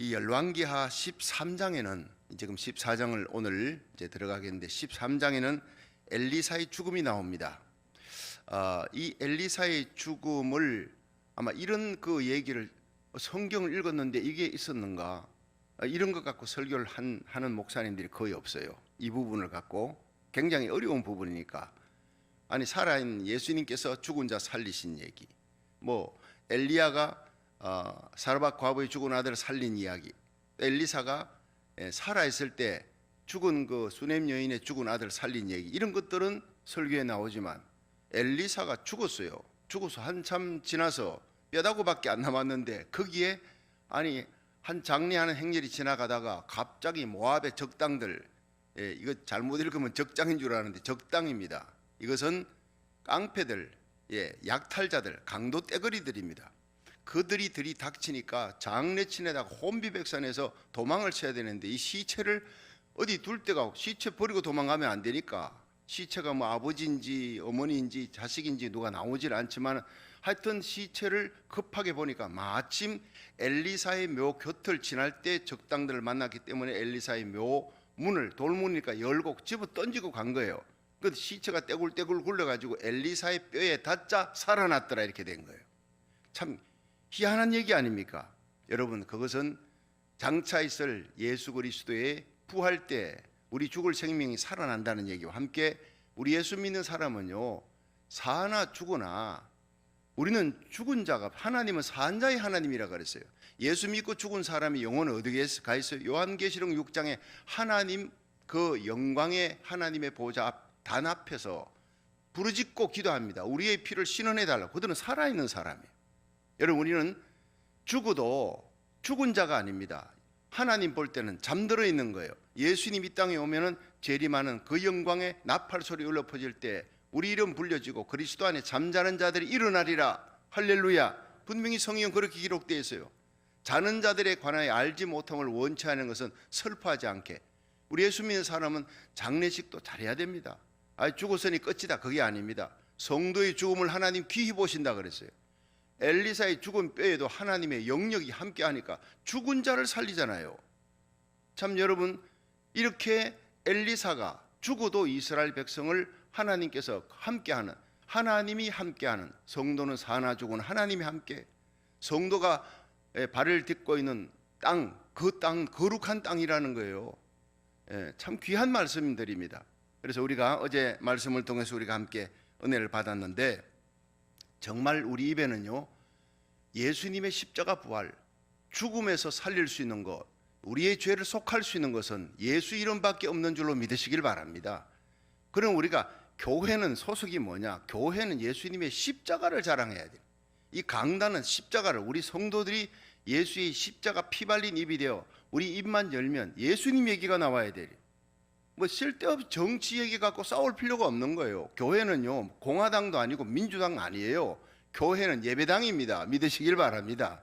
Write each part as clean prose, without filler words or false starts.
이 열왕기하 13장에는 지금 14장을 오늘 이제 들어가겠는데 13장에는 엘리사의 죽음이 나옵니다. 이 엘리사의 죽음을 아마 이런 그 얘기를 성경을 읽었는데 이게 있었는가 이런 것 갖고 설교를 하는 목사님들이 거의 없어요. 이 부분을 갖고 굉장히 어려운 부분이니까 아니 살아있는 예수님께서 죽은 자 살리신 얘기, 뭐 엘리야가 사르밧 과부의 죽은 아들을 살린 이야기, 엘리사가 살아있을 때 죽은 그 수넴 여인의 죽은 아들을 살린 얘기, 이런 것들은 설교에 나오지만 엘리사가 죽었어요. 죽어서 한참 지나서 뼈다구밖에 안 남았는데 거기에 아니 한 장례하는 행렬이 지나가다가 갑자기 모압의 적당들, 이거 잘못 읽으면 적장인 줄 아는데 적당입니다. 이것은 깡패들, 약탈자들, 강도 떼거리들입니다. 그들이 들이닥치니까 장례친에다가 혼비백산해서 도망을 쳐야 되는데 이 시체를 어디 둘 데가 없고, 시체 버리고 도망가면 안 되니까 시체가 뭐 아버지인지 어머니인지 자식인지 누가 나오질 않지만 하여튼 시체를 급하게 보니까 마침 엘리사의 묘 곁을 지날 때 적당들을 만났기 때문에 엘리사의 묘 문을, 돌문이니까 열고 집어 던지고 간 거예요. 그 시체가 떼굴떼굴 굴러가지고 엘리사의 뼈에 닿자 살아났더라, 이렇게 된 거예요. 참 희한한 얘기 아닙니까? 여러분, 그것은 장차 있을 예수 그리스도의 부활 때 우리 죽을 생명이 살아난다는 얘기와 함께 우리 예수 믿는 사람은요, 사나 죽으나 우리는 죽은 자가, 하나님은 산 자의 하나님이라 그랬어요. 예수 믿고 죽은 사람이 영혼은 어디에 가 있어요? 요한계시록 6장에 하나님 그 영광의 하나님의 보좌 앞 단 앞에서 부르짖고 기도합니다. 우리의 피를 신원해 달라고. 그들은 살아있는 사람이에요. 여러분, 우리는 죽어도 죽은 자가 아닙니다. 하나님 볼 때는 잠들어 있는 거예요. 예수님 이 땅에 오면은 재림하는 그 영광의 나팔 소리 울려 퍼질 때 우리 이름 불려지고 그리스도 안에 잠자는 자들이 일어나리라. 할렐루야. 분명히 성경 그렇게 기록되어 있어요. 자는 자들에 관하여 알지 못함을 원치 않은 것은 슬퍼하지 않게. 우리 예수 믿는 사람은 장례식도 잘해야 됩니다. 죽었으니 끝이다, 그게 아닙니다. 성도의 죽음을 하나님 귀히 보신다 그랬어요. 엘리사의 죽은 뼈에도 하나님의 영역이 함께하니까 죽은 자를 살리잖아요. 참 여러분, 이렇게 엘리사가 죽어도 이스라엘 백성을 하나님께서 함께하는, 하나님이 함께하는, 성도는 사나 죽은 하나님이 함께, 성도가 발을 딛고 있는 땅, 그 땅 거룩한 땅이라는 거예요. 참 귀한 말씀드립니다. 그래서 우리가 어제 말씀을 통해서 우리가 함께 은혜를 받았는데, 정말 우리 입에는요, 예수님의 십자가 부활, 죽음에서 살릴 수 있는 것, 우리의 죄를 속할 수 있는 것은 예수 이름밖에 없는 줄로 믿으시길 바랍니다. 그럼 우리가 교회는 소속이 뭐냐? 교회는 예수님의 십자가를 자랑해야 돼요. 이 강단은 십자가를, 우리 성도들이 예수의 십자가 피 발린 입이 되어 우리 입만 열면 예수님 얘기가 나와야 돼요. 뭐 쓸데없이 정치 얘기 갖고 싸울 필요가 없는 거예요. 교회는요, 공화당도 아니고 민주당 아니에요. 교회는 예배당입니다. 믿으시길 바랍니다.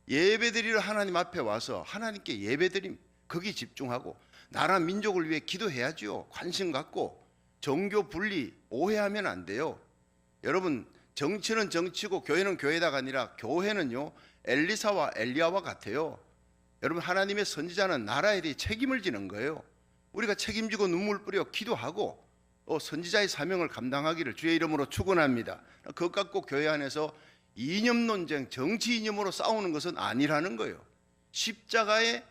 예배드리러 하나님 앞에 와서 하나님께 예배드림, 거기 집중하고 나라 민족을 위해 기도해야죠. 관심 갖고. 종교 분리 오해하면 안 돼요. 여러분, 정치는 정치고 교회는 교회다가 아니라 교회는요, 엘리사와 엘리야와 같아요. 여러분, 하나님의 선지자는 나라에 대해 책임을 지는 거예요. 우리가 책임지고 눈물 뿌려 기도하고 선지자의 사명을 감당하기를 주의 이름으로 축원합니다. 그것 갖고 교회 안에서 이념 논쟁, 정치 이념으로 싸우는 것은 아니라는 거예요. 십자가의,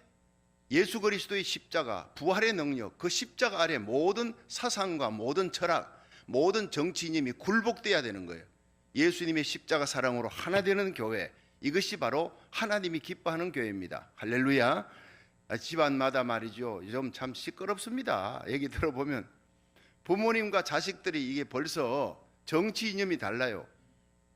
예수 그리스도의 십자가, 부활의 능력, 그 십자가 아래 모든 사상과 모든 철학, 모든 정치 이념이 굴복돼야 되는 거예요. 예수님의 십자가 사랑으로 하나 되는 교회, 이것이 바로 하나님이 기뻐하는 교회입니다. 할렐루야. 집안마다 말이죠, 좀 참 시끄럽습니다. 얘기 들어보면 부모님과 자식들이 이게 벌써 정치 이념이 달라요.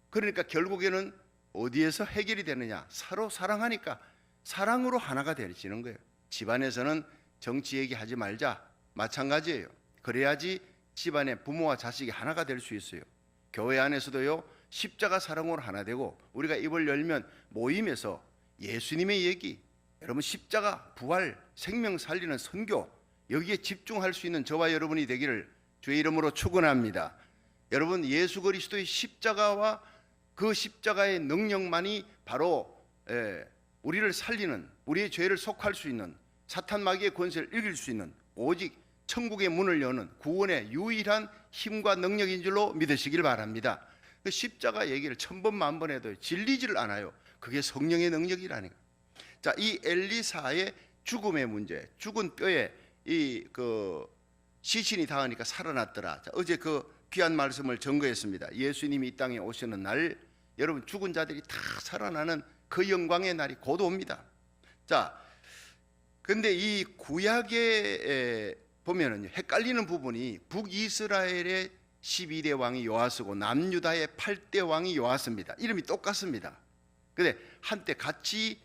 그러니까 결국에는 어디에서 해결이 되느냐? 서로 사랑하니까 사랑으로 하나가 되어지는 거예요. 집안에서는 정치 얘기하지 말자, 마찬가지예요. 그래야지 집안의 부모와 자식이 하나가 될 수 있어요. 교회 안에서도요, 십자가 사랑으로 하나 되고 우리가 입을 열면 모임에서 예수님의 얘기, 여러분 십자가, 부활, 생명 살리는 선교, 여기에 집중할 수 있는 저와 여러분이 되기를 주의 이름으로 축원합니다. 여러분, 예수 그리스도의 십자가와 그 십자가의 능력만이 바로 우리를 살리는, 우리의 죄를 속할 수 있는, 사탄 마귀의 권세를 이길 수 있는 오직 천국의 문을 여는 구원의 유일한 힘과 능력인 줄로 믿으시길 바랍니다. 그 십자가 얘기를 1000번 만번 해도 질리지를 않아요. 그게 성령의 능력이라니까. 자, 이 엘리사의 죽음의 문제, 죽은 뼈에 이 시신이 닿으니까 살아났더라. 자, 어제 그 귀한 말씀을 증거했습니다. 예수님이 이 땅에 오시는 날, 여러분 죽은 자들이 다 살아나는 그 영광의 날이 곧 옵니다. 자, 근데 이 구약에 보면은 헷갈리는 부분이 북이스라엘의 12대 왕이 요아스고 남유다의 8대 왕이 요아스입니다. 이름이 똑같습니다. 근데 한때 같이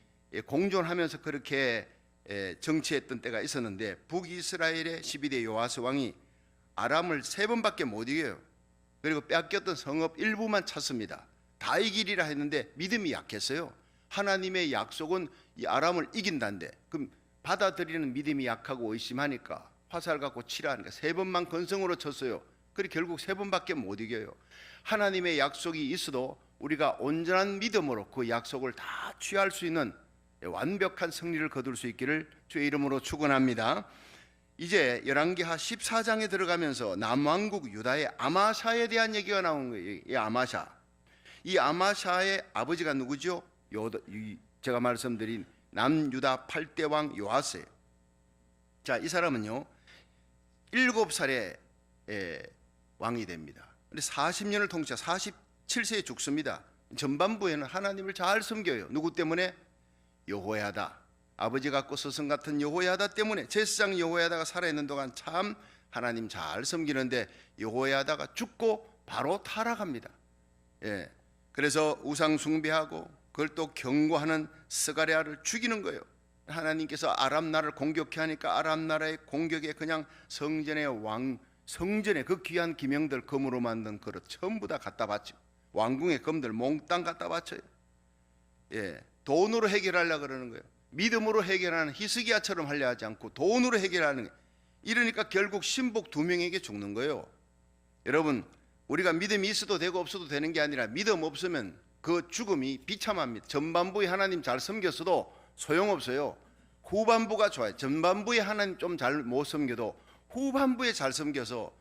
공존하면서 그렇게 정치했던 때가 있었는데, 북이스라엘의 12대 요아스 왕이 아람을 3번밖에 못 이겨요. 그리고 뺏겼던 성읍 일부만 찼습니다. 다 이기리라 했는데 믿음이 약했어요. 하나님의 약속은 이 아람을 이긴다는데, 그럼 받아들이는 믿음이 약하고 의심하니까 화살 갖고 치라 하니까 3번만 건성으로 쳤어요. 그리고 결국 3번밖에 못 이겨요. 하나님의 약속이 있어도 우리가 온전한 믿음으로 그 약속을 다 취할 수 있는 완벽한 승리를 거둘 수 있기를 주의 이름으로 축원합니다. 이제 열왕기하 14장에 들어가면서 남왕국 유다의 아마샤에 대한 얘기가 나온 거예요. 이 아마샤의 아버지가 누구죠? 제가 말씀드린 남유다 8대 왕 요아스예요. 자, 이 사람은요 7살에 왕이 됩니다. 40년을 통치하 47세에 죽습니다. 전반부에는 하나님을 잘 섬겨요. 누구 때문에? 여호야다, 아버지 같고 스승 같은 여호야다 때문에. 제사장 여호야다가 살아있는 동안 참 하나님 잘 섬기는데 여호야다가 죽고 바로 타락합니다. 그래서 우상 숭배하고 그걸 또 경고하는 스가랴를 죽이는 거예요. 하나님께서 아람 나라를 공격해 하니까 아람 나라의 공격에 그냥 성전의 그 귀한 기명들, 금으로 만든 그릇 전부 다 갖다 바치고 왕궁의 금들 몽땅 갖다 바쳐요. 돈으로 해결하려고 그러는 거예요. 믿음으로 해결하는 히스기야처럼 하려 하지 않고 돈으로 해결하는 거예요. 이러니까 결국 신복 2명에게 죽는 거예요. 여러분, 우리가 믿음이 있어도 되고 없어도 되는 게 아니라 믿음 없으면 그 죽음이 비참합니다. 전반부에 하나님 잘 섬겼어도 소용없어요. 후반부가 좋아요. 전반부에 하나님 좀 잘 못 섬겨도 후반부에 잘 섬겨서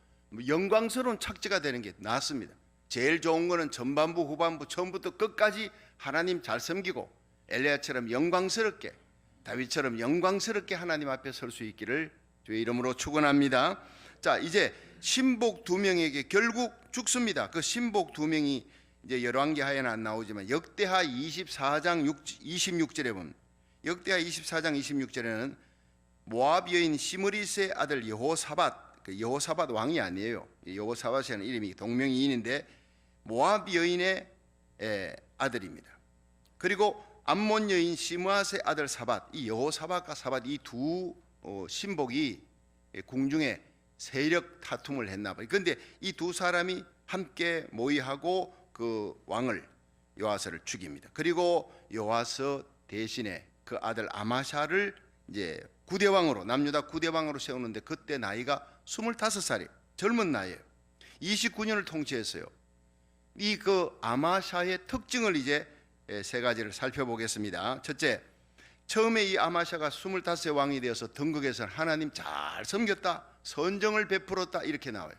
영광스러운 착지가 되는 게 낫습니다. 제일 좋은 거는 전반부 후반부 처음부터 끝까지 하나님 잘 섬기고 엘리야처럼 영광스럽게, 다윗처럼 영광스럽게 하나님 앞에 설 수 있기를 주의 이름으로 축원합니다. 자, 이제 신복 2명에게 결국 죽습니다. 그 신복 2명이 이제 열왕기하에는 안 나오지만 역대하 24장 26절에 보면, 역대하 24장 26절에는 모압 여인 시므리스의 아들 여호사밧, 그 여호사밧 왕이 아니에요. 여호사밧이라는 이름이 동명이인인데 모압 여인의 아들입니다. 그리고 암몬 여인 시므앗의 아들 사밧, 이 여호사밧과 사밧 이 두 신복이 궁중에 세력 다툼을 했나 봐요. 그런데 이 두 사람이 함께 모의하고 그 왕을 요아스를 죽입니다. 그리고 요아스 대신에 그 아들 아마샤를 이제 구대왕으로, 남유다 구대왕으로 세우는데 그때 나이가 25살이에요. 젊은 나이에요. 29년을 통치했어요. 이 그 아마샤의 특징을 이제 3가지를 살펴보겠습니다. 첫째, 처음에 이 아마샤가 25세 왕이 되어서 등극에서 하나님 잘 섬겼다, 선정을 베풀었다, 이렇게 나와요.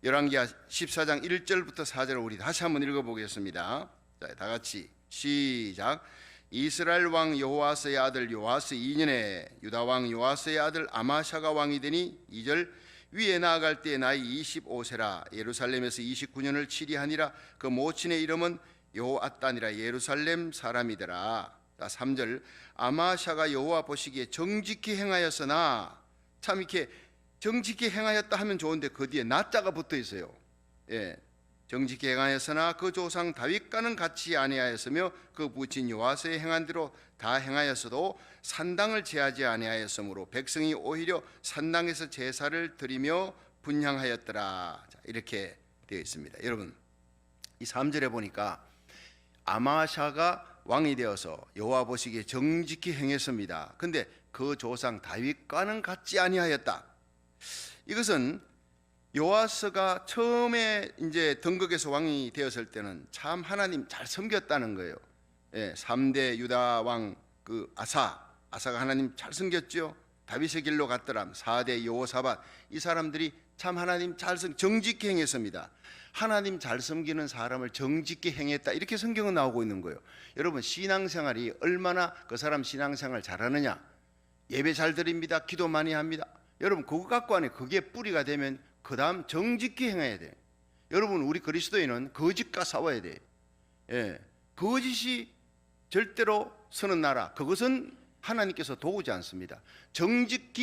열왕기하 14장 1절부터 4절을 우리 다시 한번 읽어보겠습니다. 자, 다 같이 시작. 이스라엘 왕 여호아스의 아들 요아스 2년에 유다 왕 요아스의 아들 아마샤가 왕이 되니 2절, 위에 나아갈 때 나이 25세라 예루살렘에서 29년을 치리하니라. 그 모친의 이름은 여호앗단이라 예루살렘 사람이더라. 3절, 아마샤가 여호와 보시기에 정직히 행하였으나, 참 이렇게 정직히 행하였다 하면 좋은데 그 뒤에 나자가 붙어 있어요. 정직히 행하였으나 그 조상 다윗과는 같이 아니하였으며 그 부친 요아스의 행한 대로 다 행하였어도 산당을 제하지 아니하였으므로 백성이 오히려 산당에서 제사를 드리며 분향하였더라. 자, 이렇게 되어 있습니다. 여러분, 이 3절에 보니까 아마샤가 왕이 되어서 여호와 보시기에 정직히 행했습니다. 근데 그 조상 다윗과는 같지 아니하였다. 이것은 요아스가 처음에 이제 등극에서 왕이 되었을 때는 참 하나님 잘 섬겼다는 거예요. 3대 유다 왕 그 아사가 하나님 잘 섬겼죠. 다윗의 길로 갔더라. 4대 여호사밧, 이 사람들이 참 하나님 정직히 행했습니다. 하나님 잘 섬기는 사람을 정직히 행했다, 이렇게 성경은 나오고 있는 거예요. 여러분, 신앙생활이 얼마나 그 사람 신앙생활 잘하느냐, 예배 잘 드립니다, 기도 많이 합니다, 여러분 그거 갖고 안에 그게 뿌리가 되면 그 다음 정직히 행해야 돼요. 여러분, 우리 그리스도인은 거짓과 싸워야 돼요. 거짓이 절대로 서는 나라, 그것은 하나님께서 도우지 않습니다. 정직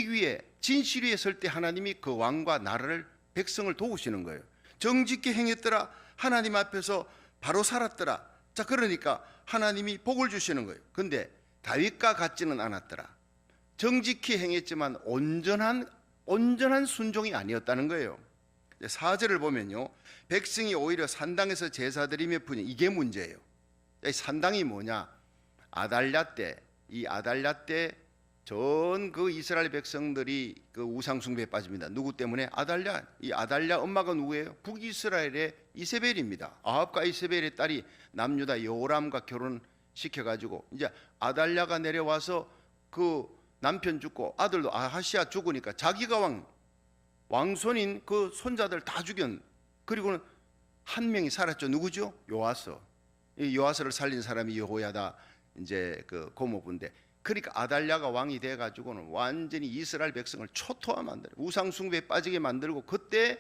위에, 진실 위에 설 때 하나님이 그 왕과 나라를, 백성을 도우시는 거예요. 정직히 행했더라, 하나님 앞에서 바로 살았더라. 자, 그러니까 하나님이 복을 주시는 거예요. 근데 다윗과 같지는 않았더라. 정직히 행했지만 온전한 순종이 아니었다는 거예요. 4절을 보면요, 백성이 오히려 산당에서 제사 드리며 부니, 이게 문제예요. 이 산당이 뭐냐? 아달랴 때, 이 아달랴 때 전 그 이스라엘 백성들이 그 우상 숭배에 빠집니다. 누구 때문에? 아달랴. 이 아달랴 엄마가 누구예요? 북이스라엘의 이세벨입니다. 아합과 이세벨의 딸이 남유다 여호람과 결혼시켜 가지고 이제 아달랴가 내려와서 그 남편 죽고 아들도 아하시아 죽으니까 자기가 왕손인 그 손자들 다 죽였. 그리고는 한 명이 살았죠. 누구죠? 요아스. 이 요아스를 살린 사람이 여호야다, 이제 그 고모부인데, 그러니까 아달랴가 왕이 돼 가지고는 완전히 이스라엘 백성을 초토화 만들어, 우상 숭배에 빠지게 만들고, 그때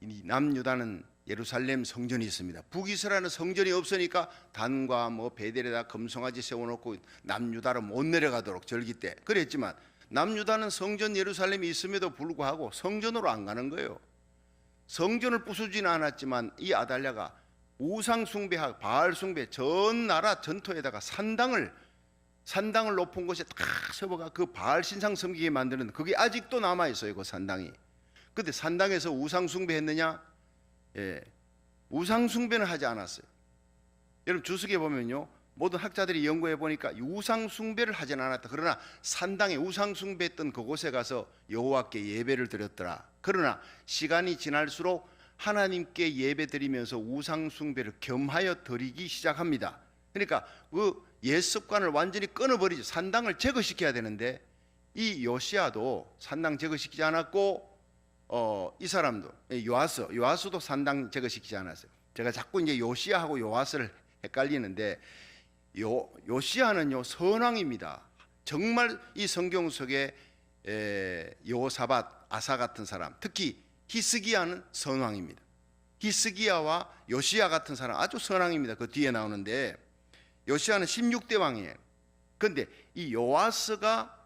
이 남유다는 예루살렘 성전이 있습니다. 북이스라엘은 성전이 없으니까 단과 뭐 베델에다 금송아지 세워놓고 남유다로 못 내려가도록 절기 때 그랬지만, 남유다는 성전 예루살렘이 있음에도 불구하고 성전으로 안 가는 거예요. 성전을 부수지는 않았지만 이 아달랴가 우상 숭배하고 바알 숭배, 전 나라 전토에다가 산당을 높은 곳에 다 세워가 그 바알 신상 섬기게 만드는, 그게 아직도 남아 있어요, 그 산당이. 근데 산당에서 우상 숭배했느냐? 우상 숭배는 하지 않았어요. 여러분, 주석에 보면요, 모든 학자들이 연구해 보니까 우상 숭배를 하지는 않았다. 그러나 산당에 우상 숭배했던 그곳에 가서 여호와께 예배를 드렸더라. 그러나 시간이 지날수록 하나님께 예배 드리면서 우상 숭배를 겸하여 드리기 시작합니다. 그러니까 그 옛 습관을 완전히 끊어버리죠. 산당을 제거시켜야 되는데, 이 요시아도 산당 제거시키지 않았고, 이 사람도 요아스도 산당 제거시키지 않았어요. 제가 자꾸 이제 요시아하고 요아스를 헷갈리는데, 요시아는요 선왕입니다. 정말 이 성경 속에 여호사밧, 아사 같은 사람, 특히 히스기야는 선왕입니다. 히스기야와 요시야 같은 사람 아주 선왕입니다. 그 뒤에 나오는데, 요시야는 16대 왕이에요. 그런데 이 요아스가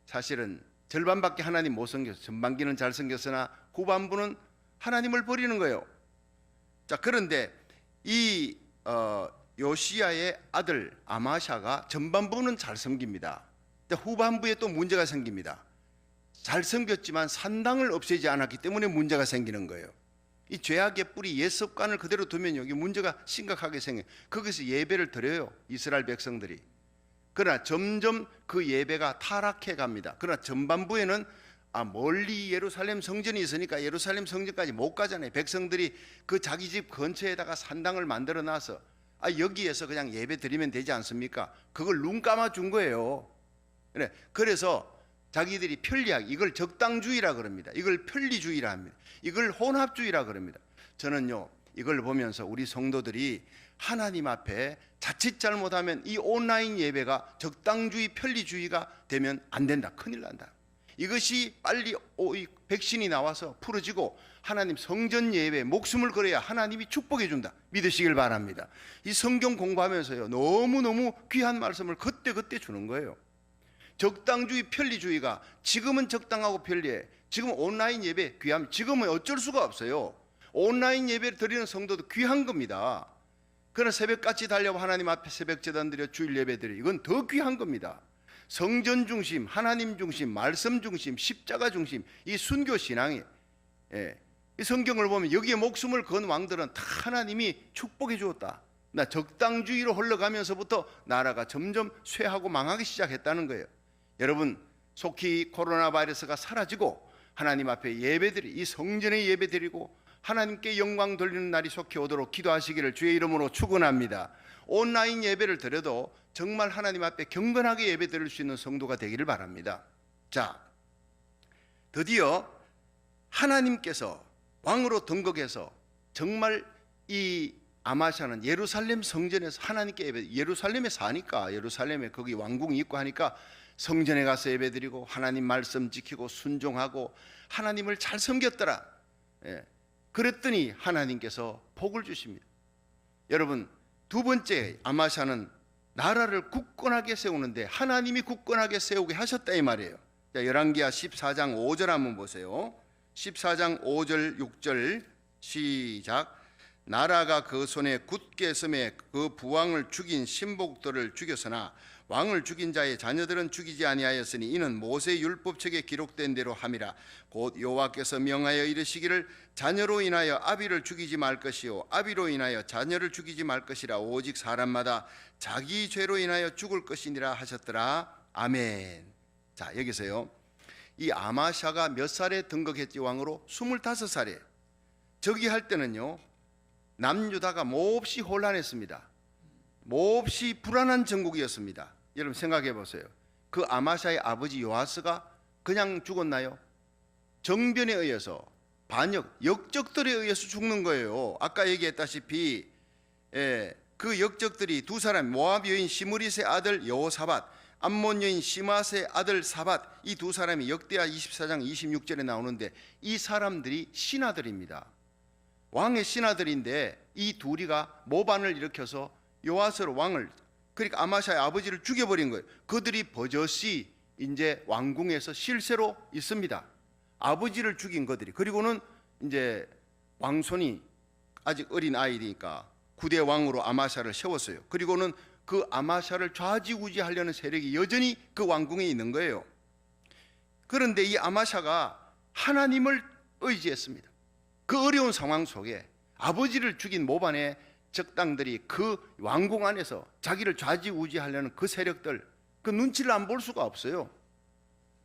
사실은 절반밖에 하나님 못 섬겼어요. 전반기는 잘 섬겼으나 후반부는 하나님을 버리는 거예요. 자, 그런데 이 요시야의 아들 아마샤가 전반부는 잘 섬깁니다. 근데 후반부에 또 문제가 생깁니다. 잘 섬겼지만 산당을 없애지 않았기 때문에 문제가 생기는 거예요. 이 죄악의 뿌리, 옛 습관을 그대로 두면 여기 문제가 심각하게 생겨요. 거기서 예배를 드려요, 이스라엘 백성들이. 그러나 점점 그 예배가 타락해 갑니다. 그러나 전반부에는 멀리 예루살렘 성전이 있으니까 예루살렘 성전까지 못 가잖아요. 백성들이 그 자기 집 근처에다가 산당을 만들어 놔서 여기에서 그냥 예배 드리면 되지 않습니까? 그걸 눈 감아 준 거예요. 그래서 자기들이 편리하게, 이걸 적당주의라 그럽니다. 이걸 편리주의라 합니다. 이걸 혼합주의라 그럽니다. 저는요, 이걸 보면서 우리 성도들이 하나님 앞에 자칫 잘못하면 이 온라인 예배가 적당주의, 편리주의가 되면 안 된다. 큰일 난다. 이것이 빨리 백신이 나와서 풀어지고 하나님 성전 예배에 목숨을 걸어야 하나님이 축복해 준다. 믿으시길 바랍니다. 이 성경 공부하면서요, 너무너무 귀한 말씀을 그때그때 주는 거예요. 적당주의, 편리주의가 지금은 적당하고 편리해. 지금 온라인 예배 귀하면 지금은 어쩔 수가 없어요. 온라인 예배를 드리는 성도도 귀한 겁니다. 그러나 새벽같이 달려와 하나님 앞에 새벽 제단 드려 주일 예배 드려, 이건 더 귀한 겁니다. 성전 중심, 하나님 중심, 말씀 중심, 십자가 중심, 이 순교 신앙이, 이 성경을 보면 여기에 목숨을 건 왕들은 다 하나님이 축복해 주었다. 나 적당주의로 흘러가면서부터 나라가 점점 쇠하고 망하기 시작했다는 거예요. 여러분, 속히 코로나 바이러스가 사라지고 하나님 앞에 예배드리, 이 성전에 예배드리고 하나님께 영광 돌리는 날이 속히 오도록 기도하시기를 주의 이름으로 축원합니다. 온라인 예배를 드려도 정말 하나님 앞에 경건하게 예배 드릴 수 있는 성도가 되기를 바랍니다. 자, 드디어 하나님께서 왕으로 등극해서 정말 이 아마샤는 예루살렘 성전에서 하나님께 예배, 예루살렘에 사니까, 예루살렘에 거기 왕궁이 있고 하니까 성전에 가서 예배드리고 하나님 말씀 지키고 순종하고 하나님을 잘 섬겼더라. 그랬더니 하나님께서 복을 주십니다. 여러분, 두 번째 아마샤는 나라를 굳건하게 세우는데 하나님이 굳건하게 세우게 하셨다 이 말이에요. 자, 열왕기하 14장 5절 한번 보세요. 14장 5절 6절 시작. 나라가 그 손에 굳게 섬에 그 부왕을 죽인 신복들을 죽였으나 왕을 죽인 자의 자녀들은 죽이지 아니하였으니 이는 모세 율법책에 기록된 대로 함이라. 곧 여호와께서 명하여 이르시기를 자녀로 인하여 아비를 죽이지 말 것이요 아비로 인하여 자녀를 죽이지 말 것이라. 오직 사람마다 자기 죄로 인하여 죽을 것이니라 하셨더라. 아멘. 자, 여기서요, 이 아마샤가 몇 살에 등극했지? 왕으로 25살에. 저기 할 때는요, 남유다가 몹시 혼란했습니다. 몹시 불안한 전국이었습니다. 여러분 생각해 보세요. 그 아마샤의 아버지 요아스가 그냥 죽었나요? 정변에 의해서, 반역, 역적들에 의해서 죽는 거예요. 아까 얘기했다시피 그 역적들이 두 사람, 모압 여인 시므릿의 아들 여호사밧, 암몬 여인 시맛의 아들 사밧, 이 두 사람이 역대하 24장 26절에 나오는데 이 사람들이 신하들입니다. 왕의 신하들인데 이 둘이가 모반을 일으켜서 요아스를 왕을, 그러니까 아마샤의 아버지를 죽여버린 거예요. 그들이 버젓이 이제 왕궁에서 실세로 있습니다. 아버지를 죽인 그들이. 그리고는 이제 왕손이 아직 어린 아이니까 9대 왕으로 아마샤를 세웠어요. 그리고는 그 아마샤를 좌지우지하려는 세력이 여전히 그 왕궁에 있는 거예요. 그런데 이 아마샤가 하나님을 의지했습니다. 그 어려운 상황 속에 아버지를 죽인 모반의 적당들이 그 왕궁 안에서 자기를 좌지우지하려는 그 세력들, 그 눈치를 안 볼 수가 없어요.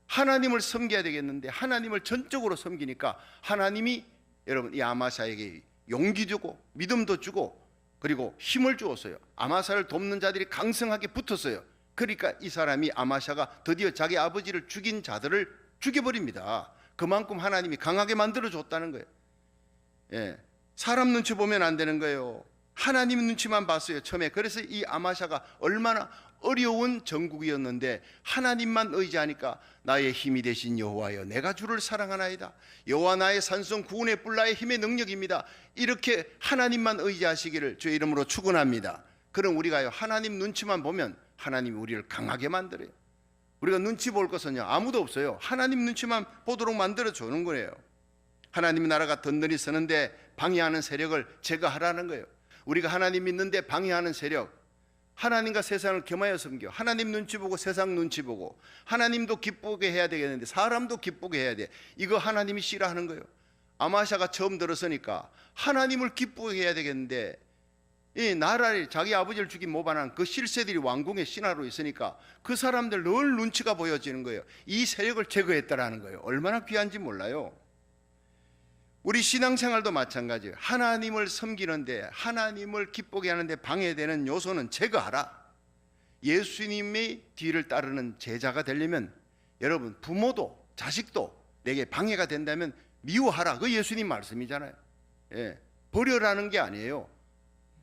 하나님을 섬겨야 되겠는데 하나님을 전적으로 섬기니까 하나님이 여러분 이 아마샤에게 용기 주고 믿음도 주고 그리고 힘을 주었어요. 아마샤를 돕는 자들이 강성하게 붙었어요. 그러니까 이 사람이, 아마샤가 드디어 자기 아버지를 죽인 자들을 죽여버립니다. 그만큼 하나님이 강하게 만들어줬다는 거예요. 사람 눈치 보면 안 되는 거예요. 하나님 눈치만 봤어요, 처음에. 그래서 이 아마샤가 얼마나 어려운 정국이었는데 하나님만 의지하니까 나의 힘이 되신 여호와여, 내가 주를 사랑하나이다. 여호와 나의 산성 구원의 뿔 나의 힘의 능력입니다. 이렇게 하나님만 의지하시기를 주의 이름으로 축원합니다. 그럼 우리가요, 하나님 눈치만 보면 하나님이 우리를 강하게 만들어요. 우리가 눈치 볼 것은요 아무도 없어요. 하나님 눈치만 보도록 만들어 주는 거예요. 하나님 나라가 든든히 서는데 방해하는 세력을 제거하라는 거예요. 우리가 하나님 믿는데 방해하는 세력, 하나님과 세상을 겸하여 섬겨, 하나님 눈치 보고 세상 눈치 보고, 하나님도 기쁘게 해야 되겠는데 사람도 기쁘게 해야 돼. 이거 하나님이 싫어하는 거예요. 아마샤가 처음 들었으니까 하나님을 기쁘게 해야 되겠는데 이 나라를, 자기 아버지를 죽인 모반한 그 실세들이 왕궁의 신하로 있으니까 그 사람들 늘 눈치가 보여지는 거예요. 이 세력을 제거했다라는 거예요. 얼마나 귀한지 몰라요. 우리 신앙생활도 마찬가지예요. 하나님을 섬기는데, 하나님을 기쁘게 하는데 방해되는 요소는 제거하라. 예수님의 뒤를 따르는 제자가 되려면 여러분, 부모도 자식도 내게 방해가 된다면 미워하라. 그 예수님 말씀이잖아요. 버려라는 게 아니에요.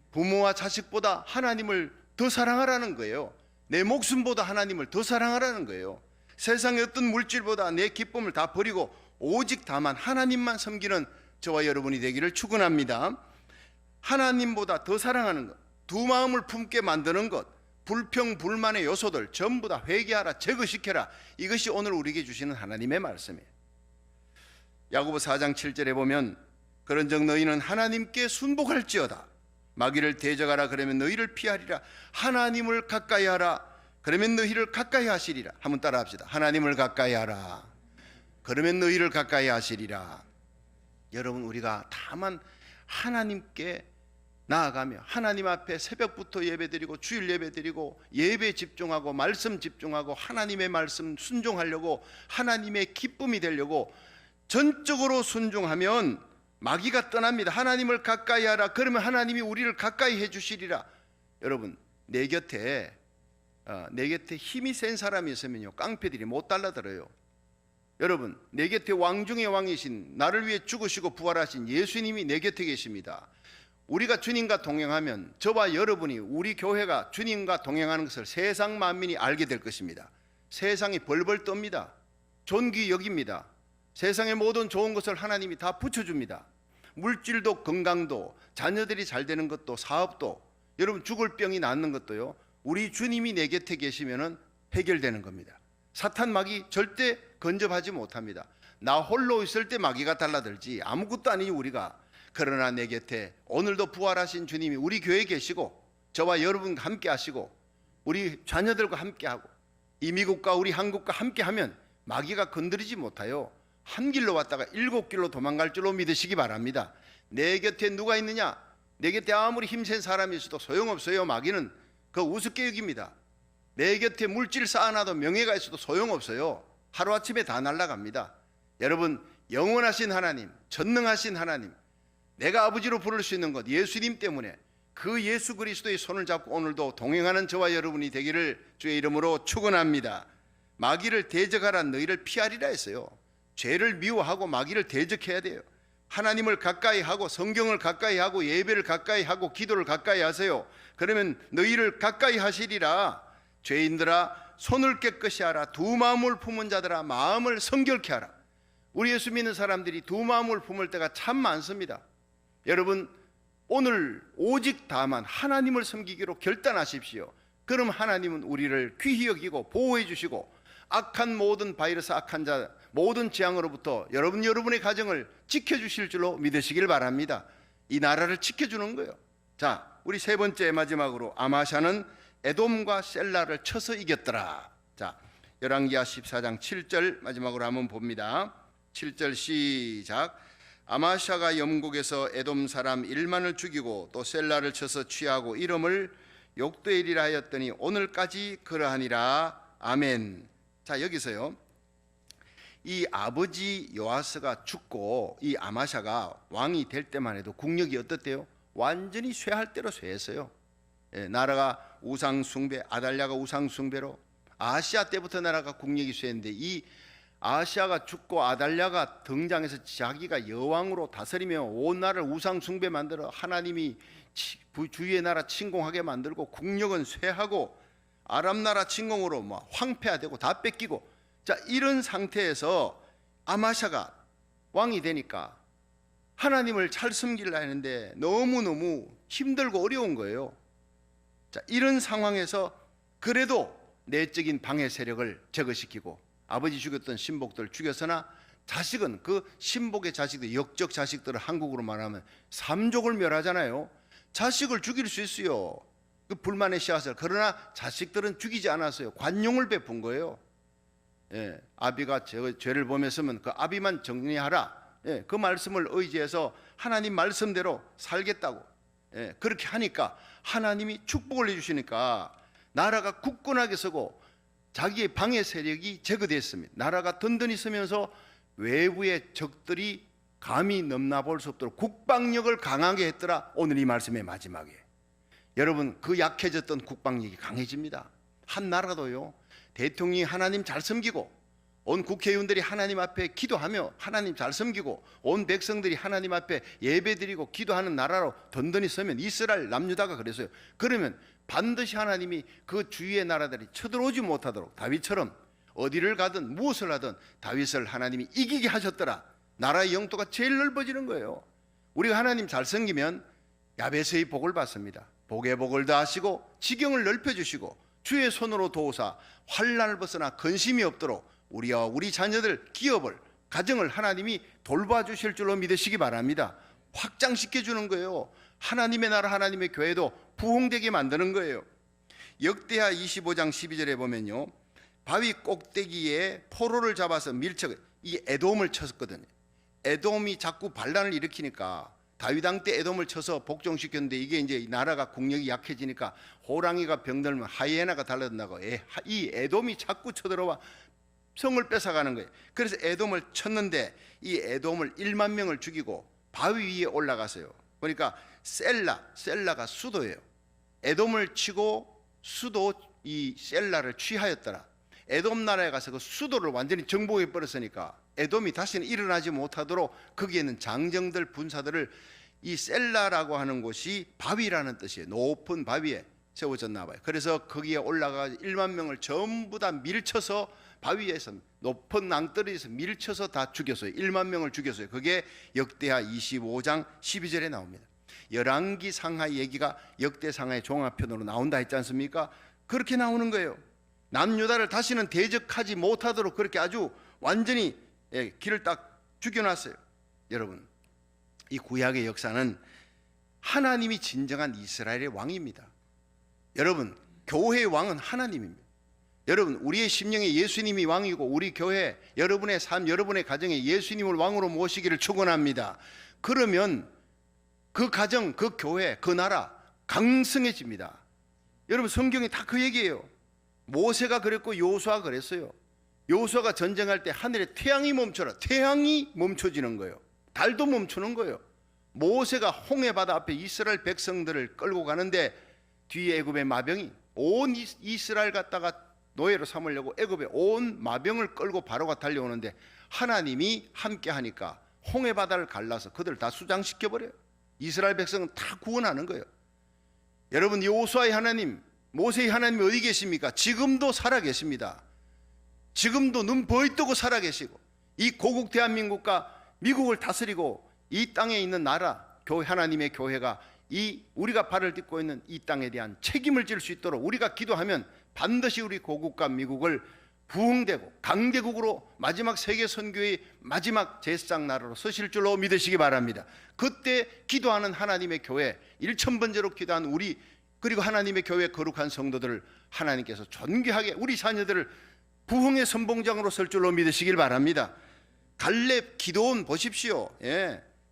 부모와 자식보다 하나님을 더 사랑하라는 거예요. 내 목숨보다 하나님을 더 사랑하라는 거예요. 세상의 어떤 물질보다 내 기쁨을 다 버리고 오직 다만 하나님만 섬기는 저와 여러분이 되기를 축원합니다. 하나님보다 더 사랑하는 것, 두 마음을 품게 만드는 것, 불평 불만의 요소들 전부 다 회개하라, 제거시켜라. 이것이 오늘 우리에게 주시는 하나님의 말씀이에요. 야고보 4장 7절에 보면 그런즉 너희는 하나님께 순복할지어다. 마귀를 대적하라. 그러면 너희를 피하리라. 하나님을 가까이 하라. 그러면 너희를 가까이 하시리라. 한번 따라합시다. 하나님을 가까이 하라. 그러면 너희를 가까이 하시리라. 여러분, 우리가 다만 하나님께 나아가며 하나님 앞에 새벽부터 예배드리고 주일 예배드리고 예배 집중하고 말씀 집중하고 하나님의 말씀 순종하려고, 하나님의 기쁨이 되려고 전적으로 순종하면 마귀가 떠납니다. 하나님을 가까이 하라. 그러면 하나님이 우리를 가까이 해주시리라. 여러분, 내 곁에 힘이 센 사람이 있으면요, 깡패들이 못 달라들어요. 여러분, 내 곁에 왕 중의 왕이신, 나를 위해 죽으시고 부활하신 예수님이 내 곁에 계십니다. 우리가 주님과 동행하면 저와 여러분이, 우리 교회가 주님과 동행하는 것을 세상 만민이 알게 될 것입니다. 세상이 벌벌 떱니다. 존귀 여깁니다. 세상의 모든 좋은 것을 하나님이 다 붙여줍니다. 물질도, 건강도, 자녀들이 잘 되는 것도, 사업도, 여러분 죽을 병이 낫는 것도요, 우리 주님이 내 곁에 계시면 해결되는 겁니다. 사탄 마귀 절대 근접하지 못합니다. 나 홀로 있을 때 마귀가 달라들지 아무것도 아니니 우리가. 그러나 내 곁에 오늘도 부활하신 주님이 우리 교회에 계시고 저와 여러분과 함께 하시고 우리 자녀들과 함께 하고 이 미국과 우리 한국과 함께 하면 마귀가 건드리지 못하여 한 길로 왔다가 7길로 도망갈 줄로 믿으시기 바랍니다. 내 곁에 누가 있느냐? 내 곁에 아무리 힘센 사람이 있어도 소용없어요. 마귀는 그 우습게 여깁니다. 내 곁에 물질 쌓아놔도 명예가 있어도 소용없어요. 하루아침에 다 날아갑니다. 여러분, 영원하신 하나님, 전능하신 하나님, 내가 아버지로 부를 수 있는 것 예수님 때문에 그 예수 그리스도의 손을 잡고 오늘도 동행하는 저와 여러분이 되기를 주의 이름으로 축원합니다. 마귀를 대적하라, 너희를 피하리라 했어요. 죄를 미워하고 마귀를 대적해야 돼요. 하나님을 가까이 하고 성경을 가까이 하고 예배를 가까이 하고 기도를 가까이 하세요. 그러면 너희를 가까이 하시리라. 죄인들아, 손을 깨끗이 하라. 두 마음을 품은 자들아, 마음을 성결케 하라. 우리 예수 믿는 사람들이 두 마음을 품을 때가 참 많습니다. 여러분, 오늘 오직 다만 하나님을 섬기기로 결단하십시오. 그럼 하나님은 우리를 귀히 여기고 보호해 주시고 악한 모든 바이러스, 악한 자, 모든 재앙으로부터 여러분의 가정을 지켜주실 줄로 믿으시길 바랍니다. 이 나라를 지켜주는 거예요. 자, 우리 세 번째 마지막으로 아마샤는 에돔과 셀라를 쳐서 이겼더라. 자, 열왕기하 14장 7절 마지막으로 한번 봅니다. 7절 시작. 아마샤가 영국에서 에돔 사람 1만을 죽이고 또 셀라를 쳐서 취하고 이름을 욕되이리라 하였더니 오늘까지 그러하니라. 아멘. 자, 여기서요, 이 아버지 요아스가 죽고 이 아마샤가 왕이 될 때만 해도 국력이 어떻대요? 완전히 쇠할 대로 쇠했어요. 나라가 우상숭배, 아달랴가 우상숭배로 아시아 때부터 나라가 국력이 쇠했는데 이 아시아가 죽고 아달랴가 등장해서 자기가 여왕으로 다스리며 온 나라를 우상숭배 만들어 하나님이 주위의 나라 침공하게 만들고 국력은 쇠하고 아람 나라 침공으로 뭐 황폐화되고 다 뺏기고, 자, 이런 상태에서 아마샤가 왕이 되니까 하나님을 잘 섬기려 하는데 너무너무 힘들고 어려운 거예요. 자, 이런 상황에서 그래도 내적인 방해 세력을 제거시키고 아버지 죽였던 신복들 죽였으나 자식은 그 신복의 자식들, 역적 자식들을 한국으로 말하면 삼족을 멸하잖아요. 자식을 죽일 수 있어요. 그 불만의 씨앗을. 그러나 자식들은 죽이지 않았어요. 관용을 베푼 거예요. 아비가 죄를 범했으면 그 아비만 정리하라. 그 말씀을 의지해서 하나님 말씀대로 살겠다고. 그렇게 하니까 하나님이 축복을 해주시니까 나라가 굳건하게 서고 자기의 방해 세력이 제거됐습니다. 나라가 든든히 서면서 외부의 적들이 감히 넘나볼 수 없도록 국방력을 강하게 했더라. 오늘 이 말씀의 마지막에 여러분, 그 약해졌던 국방력이 강해집니다. 한 나라도요, 대통령이 하나님 잘 섬기고 온 국회의원들이 하나님 앞에 기도하며 하나님 잘 섬기고 온 백성들이 하나님 앞에 예배드리고 기도하는 나라로 든든히 서면, 이스라엘 남유다가 그랬어요. 그러면 반드시 하나님이 그 주위의 나라들이 쳐들어오지 못하도록 다윗처럼 어디를 가든 무엇을 하든 다윗을 하나님이 이기게 하셨더라. 나라의 영토가 제일 넓어지는 거예요. 우리가 하나님 잘 섬기면 야베스의 복을 받습니다. 복의 복을 다하시고 지경을 넓혀주시고 주의 손으로 도우사 환난을 벗어나 근심이 없도록 우리와 우리 자녀들, 기업을, 가정을 하나님이 돌봐주실 줄로 믿으시기 바랍니다. 확장시켜 주는 거예요. 하나님의 나라, 하나님의 교회도 부흥되게 만드는 거예요. 역대하 25장 12절에 보면요, 바위 꼭대기에 포로를 잡아서 이 에돔을 쳤거든요. 에돔이 자꾸 반란을 일으키니까 다윗 왕 때 에돔을 쳐서 복종시켰는데 이게 이제 나라가 국력이 약해지니까 호랑이가 병들면 하이에나가 달라든다고 이 에돔이 자꾸 쳐들어와 성을 뺏어가는 거예요. 그래서 에돔을 쳤는데 이 에돔을 1만 명을 죽이고 바위 위에 올라가서요. 그러니까 셀라가 수도예요. 에돔을 치고 수도 이 셀라를 취하였더라. 에돔 나라에 가서 그 수도를 완전히 정복해 버렸으니까 에돔이 다시는 일어나지 못하도록 거기에는 장정들 군사들을, 이 셀라라고 하는 곳이 바위라는 뜻이에요. 높은 바위에 세워졌나 봐요. 그래서 거기에 올라가 1만 명을 전부 다 밀쳐서 바위에서 높은 낭떠러지에서 밀쳐서 다 죽였어요. 1만 명을 죽였어요. 그게 역대하 25장 12절에 나옵니다. 열왕기 상하 얘기가 역대상하의 종합편으로 나온다 했지 않습니까? 그렇게 나오는 거예요. 남유다를 다시는 대적하지 못하도록 그렇게 아주 완전히 길을 딱 죽여놨어요. 여러분, 이 구약의 역사는 하나님이 진정한 이스라엘의 왕입니다. 여러분, 교회의 왕은 하나님입니다. 여러분, 우리의 심령에 예수님이 왕이고 우리 교회, 여러분의 삶, 여러분의 가정에 예수님을 왕으로 모시기를 축원합니다. 그러면 그 가정, 그 교회, 그 나라 강성해집니다. 여러분, 성경에 다 그 얘기예요. 모세가 그랬고 여호수아가 그랬어요. 여호수아가 전쟁할 때 하늘에 태양이 멈춰라. 태양이 멈춰지는 거예요. 달도 멈추는 거예요. 모세가 홍해 바다 앞에 이스라엘 백성들을 끌고 가는데 뒤에 애굽의 마병이 온 이스라엘 갖다가 노예로 삼으려고 애굽의 온 마병을 끌고 바로가 달려오는데 하나님이 함께 하니까 홍해 바다를 갈라서 그들을 다 수장시켜 버려요. 이스라엘 백성은 다 구원하는 거예요. 여러분, 여호수아의 하나님, 모세의 하나님이 어디 계십니까? 지금도 살아 계십니다. 지금도 눈 버이 뜨고 살아 계시고 이 고국 대한민국과 미국을 다스리고 이 땅에 있는 나라, 교회, 하나님의 교회가 이 우리가 발을 딛고 있는 이 땅에 대한 책임을 질 수 있도록 우리가 기도하면 반드시 우리 고국과 미국을 부흥되고 강대국으로 마지막 세계 선교의 마지막 제사장 나라로 서실 줄로 믿으시기 바랍니다. 그때 기도하는 하나님의 교회, 1000번째로 기도한 우리, 그리고 하나님의 교회 거룩한 성도들을 하나님께서 존귀하게 우리 자녀들을 부흥의 선봉장으로 설 줄로 믿으시길 바랍니다. 갈렙, 기드온 보십시오.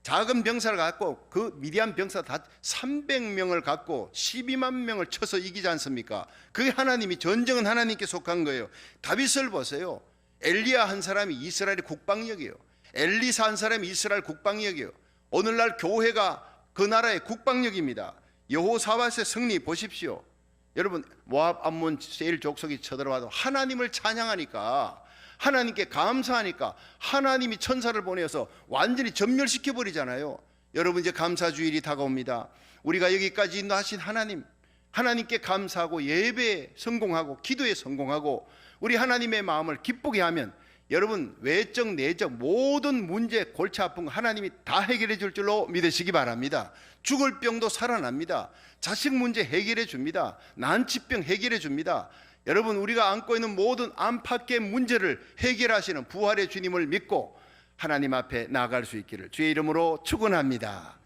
작은 병사를 갖고 그 미디안 병사 다 300명을 갖고 12만 명을 쳐서 이기지 않습니까? 그게 하나님이, 전쟁은 하나님께 속한 거예요. 다윗을 보세요. 엘리야 한 사람이 이스라엘의 국방력이에요. 엘리사 한 사람이 이스라엘 국방력이에요. 오늘날 교회가 그 나라의 국방력입니다. 여호사밧의 승리 보십시오. 여러분, 모압, 암몬, 세일 족속이 쳐들어와도 하나님을 찬양하니까, 하나님께 감사하니까 하나님이 천사를 보내서 완전히 전멸시켜 버리잖아요. 여러분, 이제 감사주일이 다가옵니다. 우리가 여기까지 인도하신 하나님, 하나님께 감사하고 예배에 성공하고 기도에 성공하고 우리 하나님의 마음을 기쁘게 하면 여러분, 외적 내적 모든 문제, 골치 아픈 거 하나님이 다 해결해 줄 줄로 믿으시기 바랍니다. 죽을 병도 살아납니다. 자식 문제 해결해 줍니다. 난치병 해결해 줍니다. 여러분, 우리가 안고 있는 모든 안팎의 문제를 해결하시는 부활의 주님을 믿고 하나님 앞에 나아갈 수 있기를 주의 이름으로 축원합니다.